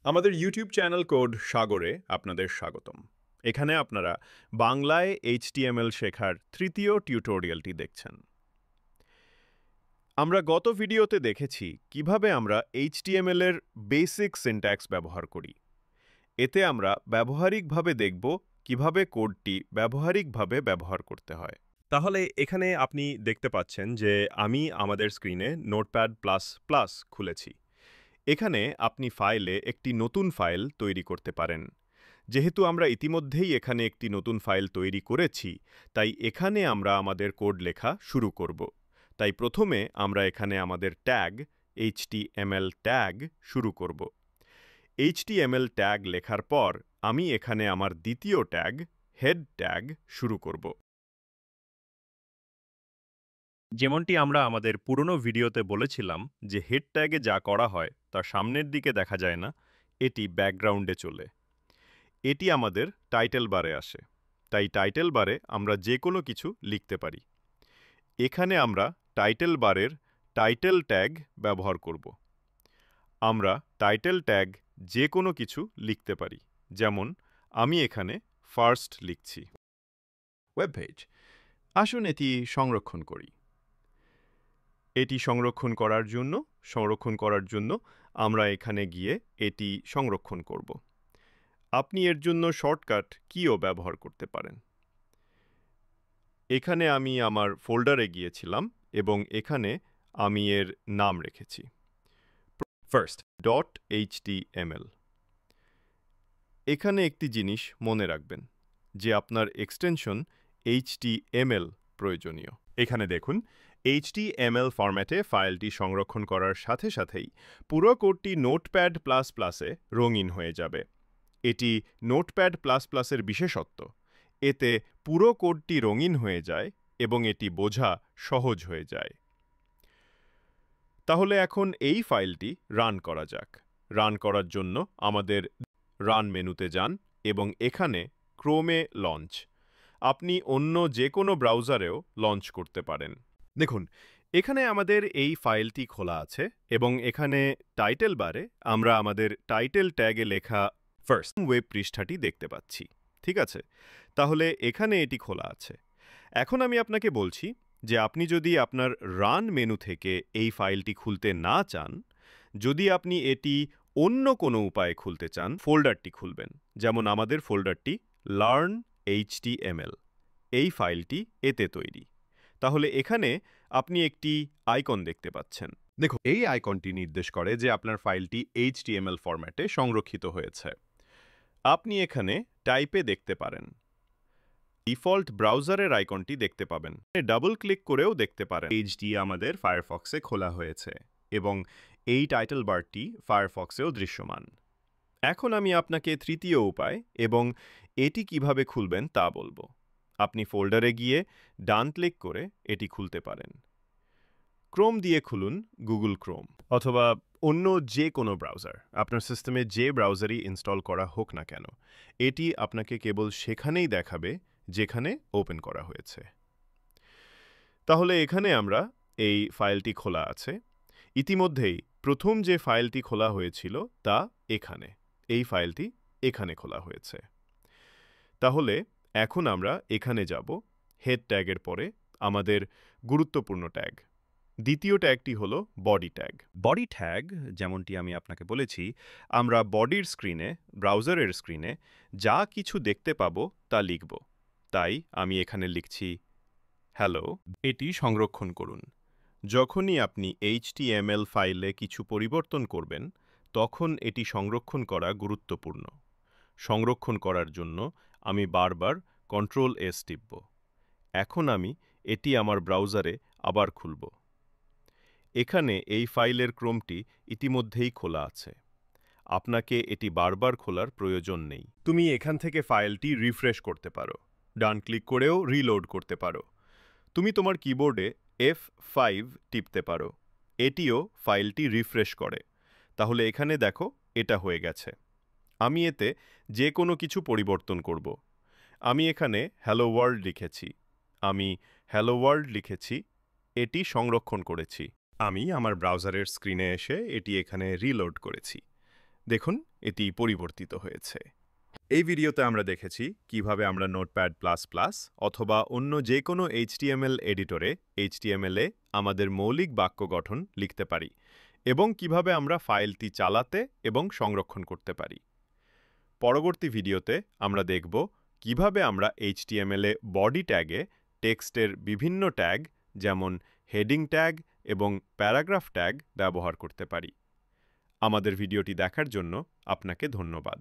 আমাদের YouTube channel code সাগরে আপনাদের স্বাগতম। এখানে আপনারা বাংলায় HTML শেখার তৃতীয় টিউটোরিয়ালটি দেখছেন। আমরা গত ভিডিওতে দেখেছি কিভাবে আমরা HTML এর বেসিক সিনট্যাক্স ব্যবহার করি। এতে আমরা ব্যবহারিকভাবে দেখব কিভাবে কোডটি ব্যবহারিকভাবে ব্যবহার করতে হয়। তাহলে এখানে আপনি দেখতে পাচ্ছেন যে আমি আমাদের স্ক্রিনে নোটপ্যাড প্লাস প্লাস খুলেছি। এখানে আপনি ফাইলে একটি নতুন ফাইল তৈরি করতে পারেন। যেহেতু আমরা ইতিমধ্যেই এখানে একটি নতুন ফাইল তৈরি করেছি, তাই এখানে আমরা আমাদের কোড লেখা শুরু করব। তাই প্রথমে আমরা এখানে আমাদের ট্যাগ HTML ট্যাগ শুরু করব। HTML ট্যাগ লেখার পর আমি এখানে আমার দ্বিতীয় ট্যাগ হেড ট্যাগ শুরু করব। যেমনটি আমরা আমাদের পুরনো ভিডিওতে বলেছিলাম যে হেড ট্যাগে যা করা হয় তা সামনের দিকে দেখা যায় না, এটি ব্যাকগ্রাউন্ডে চলে। এটি আমাদের টাইটেল বারে আসে, তাই টাইটেল বারে আমরা যে কোনো কিছু লিখতে পারি। এখানে আমরা টাইটেল বারের টাইটেল ট্যাগ ব্যবহার করব। আমরা টাইটেল ট্যাগ যে কোনো কিছু লিখতে পারি, যেমন আমি এখানে ফার্স্ট লিখছি। Web page. আসুন এটি সংরক্ষণ করি। এটি সংরক্ষণ করার জন্য আমরা এখানে গিয়ে এটি সংরক্ষণ করব। আপনি এর জন্য শর্টকাট কিও ব্যবহার করতে পারেন। এখানে আমি আমার ফোল্ডারে গিয়েছিলাম এবং এখানে আমি এর নাম রেখেছি first.html। এখানে একটি জিনিস মনে রাখবেন যে আপনার এক্সটেনশন HTML প্রয়োজনীয়। এখানে দেখুন HTML ফরম্যাটে ফাইলটি সংরক্ষণ করার সাথে সাথেই পুরো কোডটি নোটপ্যাড প্লাস প্লাসে রঙিন হয়ে যাবে। এটি নোটপ্যাড প্লাস প্লাসের বিশেষত্ব। এতে পুরো কোডটি রঙিন হয়ে যায় এবং এটি বোঝা সহজ হয়ে যায়। তাহলে এখন এই ফাইলটি রান করা যাক। রান করার জন্য আমাদের রান মেনুতে যান এবং এখানে ক্রোমে লঞ্চ। আপনি অন্য যে কোনো ব্রাউজারেও লঞ্চ করতে পারেন। দেখুন, এখানে আমাদের এই ফাইলটি খোলা আছে এবং এখানে টাইটেল বারে আমরা আমাদের টাইটেল ট্যাগে লেখা ফার্স্ট ওয়েব পৃষ্ঠাটি দেখতে পাচ্ছি। ঠিক আছে, তাহলে এখানে এটি খোলা আছে। এখন আমি আপনাকে বলছি যে আপনি যদি আপনার রান মেনু থেকে এই ফাইলটি খুলতে না চান, যদি আপনি এটি অন্য কোনো উপায়ে খুলতে চান, ফোল্ডারটি খুলবেন। যেমন আমাদের ফোল্ডারটি লার্ন HTML। এই ফাইলটি এতে তৈরি। তাহলে এখানে আপনি একটি আইকন দেখতে পাচ্ছেন। দেখুন, এই আইকনটি নির্দেশ করে যে আপনার ফাইলটি HTML ফরম্যাটে সংরক্ষিত হয়েছে। আপনি এখানে টাইপে দেখতে পারেন। ডিফল্ট ব্রাউজারের আইকনটি দেখতে পাবেন। ডাবল ক্লিক করেও দেখতে পারেন। পেজটি আমাদের ফায়ারফক্সে খোলা হয়েছে এবং এই টাইটেল বারটি ফায়ারফক্সেও দৃশ্যমান। এখন আমি আপনাকে তৃতীয় উপায় এবং এটি কিভাবে খুলবেন তা বলবো। আপনি ফোল্ডারে গিয়ে ডান ক্লিক করে এটি খুলতে পারেন। ক্রোম দিয়ে খুলুন গুগল ক্রোম অথবা অন্য যে কোনো ব্রাউজার। আপনার সিস্টেমে যে ব্রাউজারই ইনস্টল করা হোক না কেন, এটি আপনাকে কেবল সেখানেই দেখাবে যেখানে ওপেন করা হয়েছে। তাহলে এখানে আমরা এই ফাইলটি খোলা আছে। ইতিমধ্যেই প্রথম যে ফাইলটি খোলা হয়েছিল তা এখানে। এই ফাইলটি এখানে খোলা হয়েছে। তাহলে এখন আমরা এখানে যাব। হেড ট্যাগের পরে আমাদের গুরুত্বপূর্ণ ট্যাগ। দ্বিতীয় ট্যাগটি হলো বডি ট্যাগ। বডি ট্যাগ, যেমনটি আমি আপনাকে বলেছি, আমরা বডির স্ক্রিনে, ব্রাউজারের স্ক্রিনে যা কিছু দেখতে পাবো তা লিখব। তাই আমি এখানে লিখছি হ্যালো। এটি সংরক্ষণ করুন। যখনই আপনি HTML ফাইলে কিছু পরিবর্তন করবেন, তখন এটি সংরক্ষণ করা গুরুত্বপূর্ণ। সংরক্ষণ করার জন্য আমি বারবার Ctrl+S টিপব। এখন আমি এটি আমার ব্রাউজারে আবার খুলব। এখানে এই ফাইলের ক্রমটি ইতিমধ্যেই খোলা আছে। আপনাকে এটি বারবার খোলার প্রয়োজন নেই। তুমি এখান থেকে ফাইলটি রিফ্রেশ করতে পারো। ডান ক্লিক করেও রিলোড করতে পারো। তুমি তোমার কিবোর্ডে F5 টিপতে পারো। এটিও ফাইলটি রিফ্রেশ করে। তাহলে এখানে দেখো, এটা হয়ে গেছে। আমি এতে যে কোনো কিছু পরিবর্তন করব। আমি এখানে হ্যালো ওয়ার্ল্ড লিখেছি। আমি হ্যালো ওয়ার্ল্ড লিখেছি। এটি সংরক্ষণ করেছি। আমি আমার ব্রাউজারের স্ক্রিনে এসে এটি এখানে রিলোড করেছি। দেখুন, এটি পরিবর্তিত হয়েছে। এই ভিডিওতে আমরা দেখেছি কিভাবে আমরা নোটপ্যাড++ অথবা অন্য যে কোনো HTML এডিটরে HTML-এ আমাদের মৌলিক বাক্য গঠন লিখতে পারি এবং কিভাবে আমরা ফাইলটি চালাতে এবং সংরক্ষণ করতে পারি। পরবর্তী ভিডিওতে আমরা দেখব কিভাবে আমরা HTML-এ বডি ট্যাগে টেক্সটের বিভিন্ন ট্যাগ যেমন হেডিং ট্যাগ এবং প্যারাগ্রাফ ট্যাগ ব্যবহার করতে পারি। আমাদের ভিডিওটি দেখার জন্য আপনাকে ধন্যবাদ।